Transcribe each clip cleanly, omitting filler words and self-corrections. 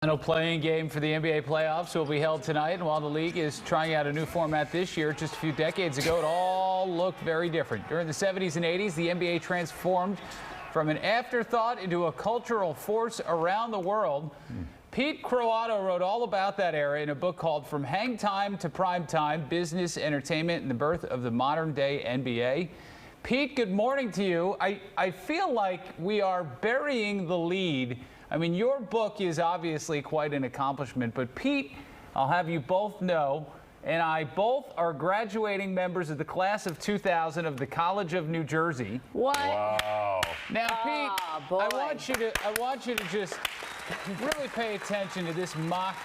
Final playing game for the NBA playoffs will be held tonight, and while the league is trying out a new format this year, just a few decades ago, it all looked very different. During the 70s and 80s, the NBA transformed from an afterthought into a cultural force around the world. Pete Croatto wrote all about that era in a book called From Hang Time to Prime Time: Business, Entertainment, and the Birth of the Modern-Day NBA. Pete, good morning to you. I feel like we are burying the lead. I mean, your book is obviously quite an accomplishment, but Pete, I'll have you both know, and I both are graduating members of the class of 2000 of the College of New Jersey. What? Wow. Now, Pete, boy. I want you to just really pay attention to this mock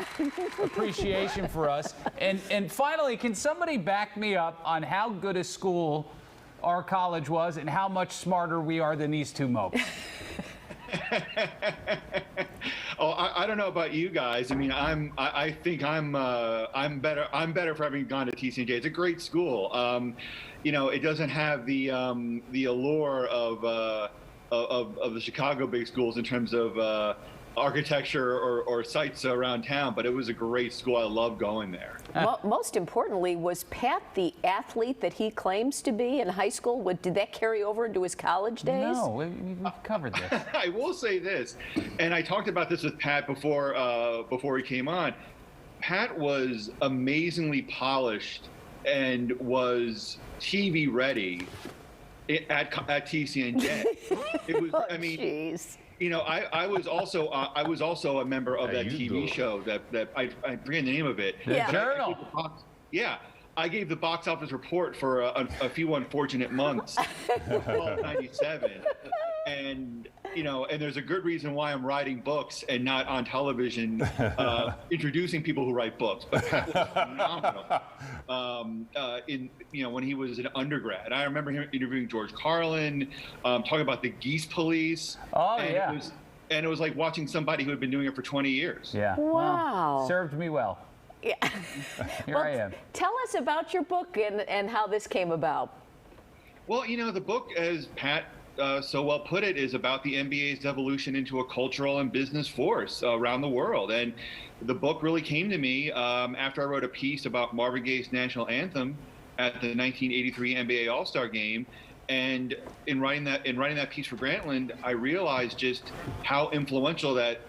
appreciation for us. And finally, can somebody back me up on how good a school our college was and how much smarter we are than these two mopes? Oh, I don't know about you guys. I mean, I think I'm better. I'm better for having gone to TCNJ. It's a great school. You know, it doesn't have the allure of the Chicago big schools in terms of architecture or sites around town, but it was a great school. I love going there. Most importantly, was Pat the athlete that he claims to be in high school? Did that carry over into his college days? No, we've covered this. I will say this, and I talked about this with Pat before he came on. Pat was amazingly polished and was TV ready at TCNJ. It was, I mean, Jeez. You know, I was also a member of that TV show that I forget the name of it. The Journal. I gave the box office report for a few unfortunate months, 97, and you know, and there's a good reason why I'm writing books and not on television, introducing people who write books. But that was phenomenal. When he was an undergrad, I remember him interviewing George Carlin, talking about the Geese Police. Oh, and yeah. It was like watching somebody who had been doing it for 20 years. Yeah. Wow. Well, served me well. Yeah. Here I am. Tell us about your book and how this came about. Well, you know, the book, as Pat so well put it, is about the NBA's evolution into a cultural and business force around the world. And the book really came to me after I wrote a piece about Marvin Gaye's national anthem at the 1983 NBA All-Star Game. And in writing that piece for Grantland, I realized just how influential that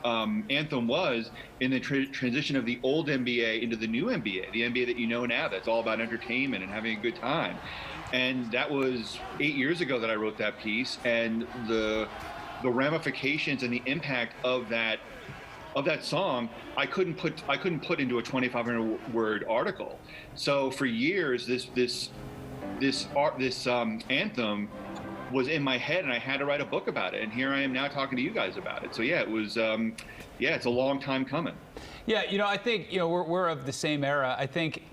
anthem was in the transition of the old NBA into the new NBA, the NBA that you know now, that's all about entertainment and having a good time. And that was 8 years ago that I wrote that piece, and the ramifications and the impact of that song, I couldn't put into a 2,500 word article. So for years, this anthem was in my head, and I had to write a book about it. And here I am now talking to you guys about it. So yeah, it was, it's a long time coming. Yeah, you know, I think, you know, we're of the same era. I think,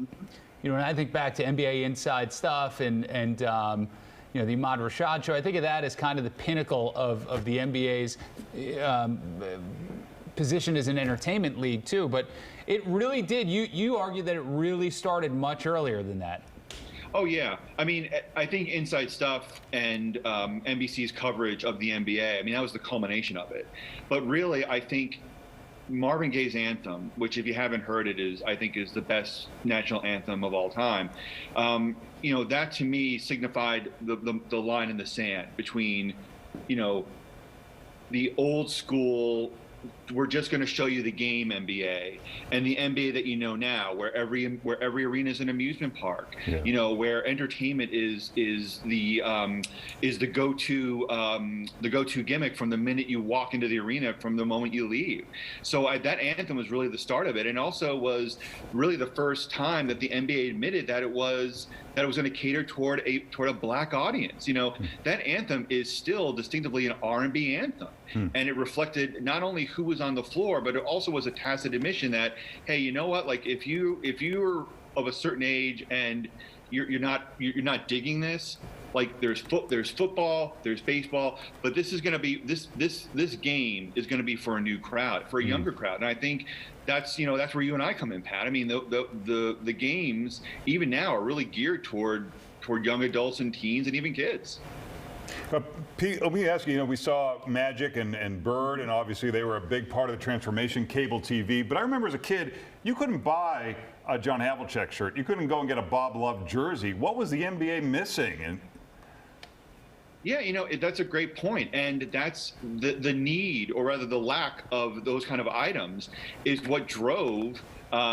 you know, when I think back to NBA Inside stuff and you know, the Ahmad Rashad show, I think of that as kind of the pinnacle of the NBA's position as an entertainment league too. But it really did. You argue that it really started much earlier than that. Oh, yeah. I mean, I think Inside Stuff and NBC's coverage of the NBA, I mean, that was the culmination of it. But really, I think Marvin Gaye's anthem, which if you haven't heard it, I think is the best national anthem of all time. You know, that to me signified the line in the sand between, you know, the old school, we're just going to show you the game NBA, and the NBA that you know now, where every arena is an amusement park. Yeah. You know, where entertainment is the go-to gimmick from the minute you walk into the arena, from the moment you leave. So that anthem was really the start of it, and also was really the first time that the NBA admitted that it was going to cater toward a black audience. You know, that anthem is still distinctively an R&B anthem. And it reflected not only who was on the floor, but it also was a tacit admission that, hey, you know what? Like, if you're of a certain age and you're not digging this, like there's football, there's baseball, but this is going to be this game is going to be for a new crowd, for a younger crowd. And I think that's where you and I come in, Pat. I mean, the games even now are really geared toward young adults and teens and even kids. Pete, let me ask you, we saw Magic and Bird, and obviously they were a big part of the transformation, cable TV. But I remember as a kid, you couldn't buy a John Havlicek shirt. You couldn't go and get a Bob Love jersey. What was the NBA missing? And Yeah, that's a great point, and that's the need, or rather the lack of those kind of items, is what drove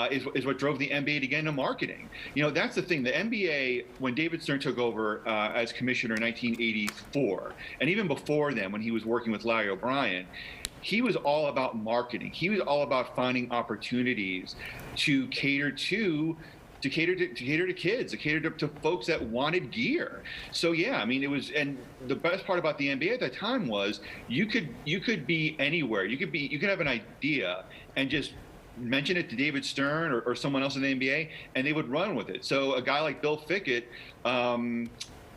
is what drove the NBA to get into marketing. That's the thing. The NBA, when David Stern took over as commissioner in 1984, and even before then, when he was working with Larry O'Brien, he was all about marketing. He was all about finding opportunities to cater to kids, to cater to folks that wanted gear. So yeah, it was, and the best part about the NBA at that time was you could be anywhere. You could have an idea and just mention it to David Stern or someone else in the NBA, and they would run with it. So a guy like Bill Fickett, I'm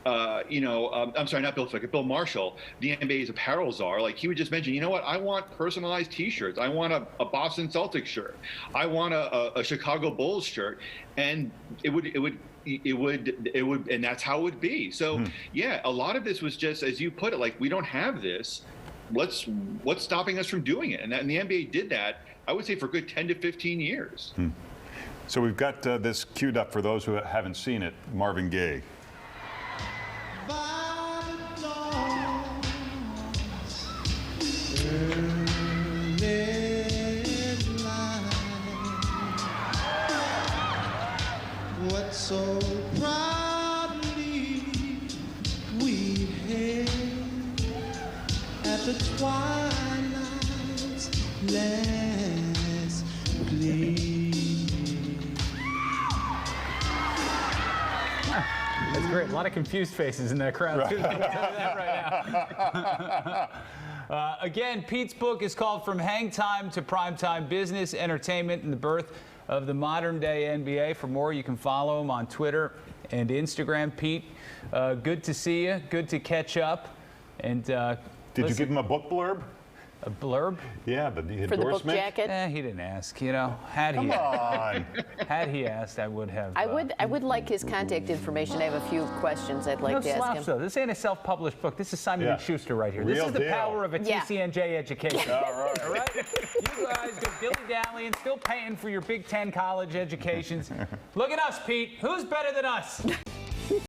sorry, not Bill Fickett, Bill Marshall, the NBA's apparel czar, he would just mention, I want personalized T-shirts. I want a Boston Celtics shirt. I want a Chicago Bulls shirt, and it would, and that's how it would be. So yeah, a lot of this was just, as you put it, we don't have this. What's stopping us from doing it? And the NBA did that, I would say, for a good 10 to 15 years. So we've got this queued up for those who haven't seen it. Marvin Gaye. What so proudly we hailed at the twilight's last gleam. That's great. A lot of confused faces in that crowd, too. Again, Pete's book is called From Hang Time to Primetime: Business, Entertainment, and the Birth of the Modern-Day NBA. For more, you can follow him on Twitter and Instagram. Pete, good to see you. Good to catch up. And Did you give him a book blurb? A blurb? Yeah, the endorsement. For the book jacket? He didn't ask. Had he asked, I would have. I would like his contact information. I have a few questions I'd like to ask him. Though. This ain't a self-published book. This is Simon & Schuster right here. This Real is the deal. power of a TCNJ education. All right. All right? You guys go dilly-dallying, still paying for your Big Ten college educations. Look at us, Pete. Who's better than us?